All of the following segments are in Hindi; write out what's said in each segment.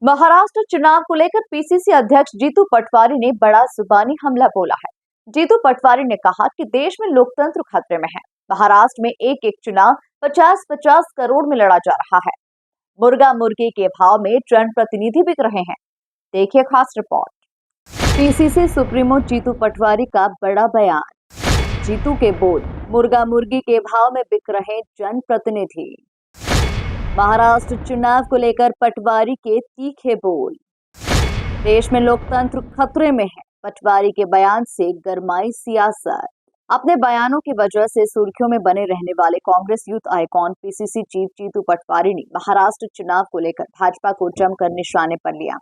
महाराष्ट्र चुनाव को लेकर पीसीसी अध्यक्ष जीतू पटवारी ने बड़ा जुबानी हमला बोला है। जीतू पटवारी ने कहा कि देश में लोकतंत्र खतरे में है। महाराष्ट्र में एक एक चुनाव 50-50 करोड़ में लड़ा जा रहा है। मुर्गा मुर्गी के भाव में जनप्रतिनिधि बिक रहे हैं। देखिए खास report. PCC supremo Jitu Patwari का बड़ा बयान। जीतू के बोल, मुर्गा मुर्गी के भाव में बिक रहे जनप्रतिनिधि। महाराष्ट्र चुनाव को लेकर पटवारी के तीखे बोल। देश में लोकतंत्र खतरे में है। पटवारी के बयान से गरमाई सियासत। अपने बयानों की वजह से सुर्खियों में बने रहने वाले Congress youth icon PCC chief Jitu Patwari ने महाराष्ट्र चुनाव को लेकर भाजपा को जमकर निशाने पर लिया।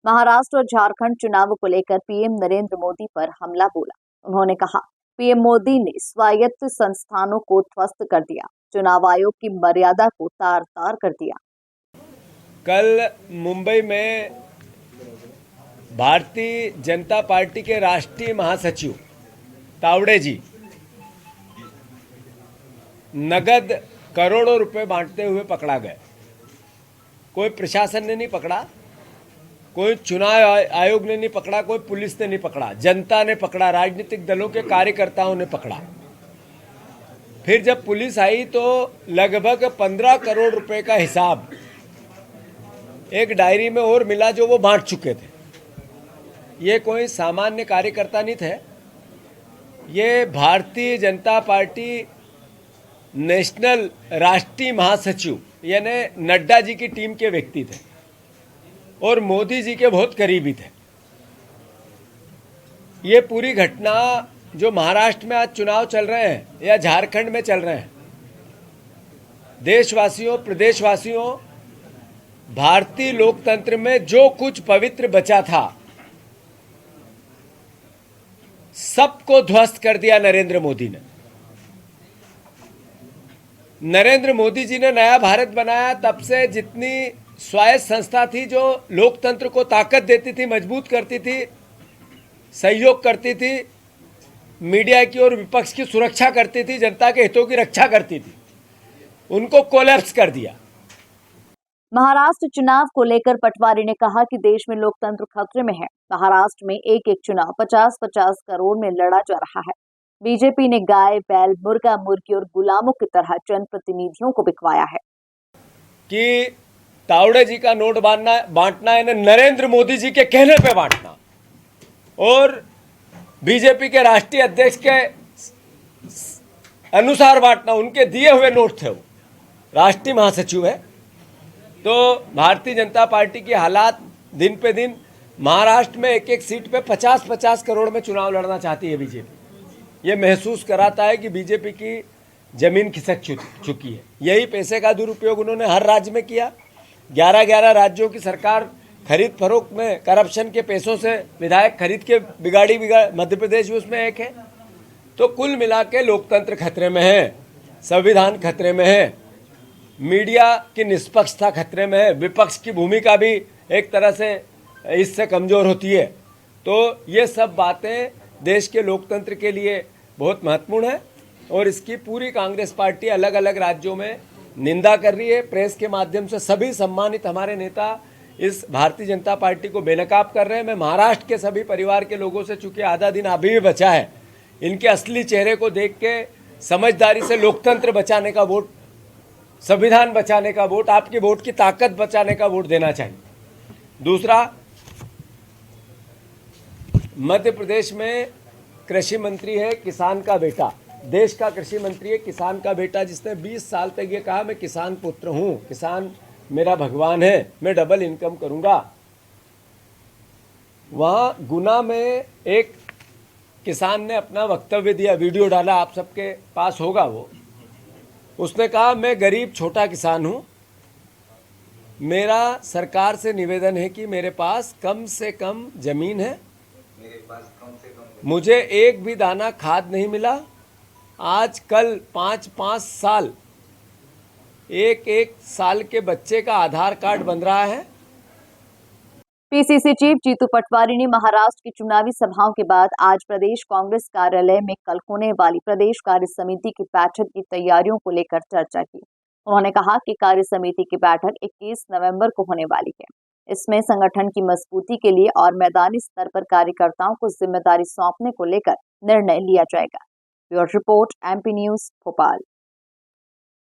महाराष्ट्र और झारखंड चुनावों को लेकर पीएम नरेंद्र मोदी पर हमला बोला। उन्होंने कहा, पीएम मोदी ने स्वायत्त संस्थानों को ध्वस्त कर दिया, चुनाव आयोग की मर्यादा को तार तार कर दिया। कल मुंबई में भारतीय जनता पार्टी के राष्ट्रीय महासचिव तावड़े जी नगद करोड़ों रुपए बांटते हुए पकड़ा गए। कोई प्रशासन ने नहीं पकड़ा, कोई चुनाव आयोग ने नहीं पकड़ा, कोई पुलिस ने नहीं पकड़ा, जनता ने पकड़ा, राजनीतिक दलों के कार्यकर्ताओं ने पकड़ा। फिर जब पुलिस आई तो लगभग 15 करोड़ रुपए का हिसाब एक डायरी में और मिला जो वो बांट चुके थे। ये कोई सामान्य कार्यकर्ता नहीं थे, ये भारतीय जनता पार्टी नेशनल राष्ट्रीय महासचिव यानी नड्डा जी की टीम के व्यक्ति थे और मोदी जी के बहुत करीबी थे। ये पूरी घटना जो महाराष्ट्र में आज चुनाव चल रहे हैं या झारखंड में चल रहे हैं, देशवासियों, प्रदेशवासियों, भारतीय लोकतंत्र में जो कुछ पवित्र बचा था सबको ध्वस्त कर दिया नरेंद्र मोदी ने। नरेंद्र मोदी जी ने नया भारत बनाया, तब से जितनी स्वायत्त संस्था थी जो लोकतंत्र को ताकत देती थी, मजबूत करती थी, सहयोग करती थी, मीडिया की और विपक्ष की सुरक्षा करती थी, जनता के हितों की रक्षा करती थी, उनको कोलैप्स कर दिया। महाराष्ट्र चुनाव को लेकर पटवारी ने कहा कि देश में लोकतंत्र खतरे में है। महाराष्ट्र में एक एक चुनाव 50-50 करोड़ में लड़ा जा रहा है। बीजेपी ने गाय, बैल, मुर्गा मुर्गी और गुलामों की तरह जनप्रतिनिधियों को बिकवाया है कि तावड़े जी का नोट बांटना है नरेंद्र मोदी जी के कहने पे बांटना, और बीजेपी के राष्ट्रीय अध्यक्ष के अनुसार बांटना। उनके दिए हुए नोट थे, वो राष्ट्रीय महासचिव है। तो भारतीय जनता पार्टी की हालात दिन पे दिन, महाराष्ट्र में एक एक सीट पे 50-50 करोड़ में चुनाव लड़ना चाहती है बीजेपी। ये महसूस कराता है कि बीजेपी की जमीन खिसक चुकी है। यही पैसे का दुरुपयोग उन्होंने हर राज्य में किया। 11 राज्यों की सरकार खरीद फरोख्त में करप्शन के पैसों से विधायक खरीद के बिगाड़ी मध्य प्रदेश भी उसमें एक है। तो कुल मिला के लोकतंत्र खतरे में है, संविधान खतरे में है, मीडिया की निष्पक्षता खतरे में है, विपक्ष की भूमिका भी एक तरह से इससे कमज़ोर होती है। तो ये सब बातें देश के लोकतंत्र के लिए बहुत महत्वपूर्ण है और इसकी पूरी कांग्रेस पार्टी अलग अलग राज्यों में निंदा कर रही है। प्रेस के माध्यम से सभी सम्मानित हमारे नेता इस भारतीय जनता पार्टी को बेनकाब कर रहे हैं। मैं महाराष्ट्र के सभी परिवार के लोगों से, चूंकि आधा दिन अभी भी बचा है, इनके असली चेहरे को देख के समझदारी से लोकतंत्र बचाने का वोट, संविधान बचाने का वोट, आपकी वोट की ताकत बचाने का वोट देना चाहिए। दूसरा, मध्य प्रदेश में कृषि मंत्री है किसान का बेटा, देश का कृषि मंत्री है किसान का बेटा, जिसने 20 साल तक ये कहा मैं किसान पुत्र हूं, किसान मेरा भगवान है, मैं डबल इनकम करूंगा। वहां गुना में एक किसान ने अपना वक्तव्य दिया, वीडियो डाला, आप सबके पास होगा वो। उसने कहा, मैं गरीब छोटा किसान हूं, मेरा सरकार से निवेदन है कि मेरे पास कम से कम जमीन है, मुझे एक भी दाना खाद नहीं मिला। आज कल 5-5 साल, एक साल के बच्चे का आधार कार्ड बन रहा है। पीसीसी चीफ जीतू पटवारी ने महाराष्ट्र की चुनावी सभाओं के बाद आज प्रदेश कांग्रेस कार्यालय में कल होने वाली प्रदेश कार्य समिति की बैठक की तैयारियों को लेकर चर्चा की। उन्होंने कहा कि कार्य समिति की बैठक 21 नवंबर को होने वाली है। इसमें संगठन की मजबूती के लिए और मैदानी स्तर पर कार्यकर्ताओं को जिम्मेदारी सौंपने को लेकर निर्णय लिया जाएगा। Bureau report, MP news, Bhopal.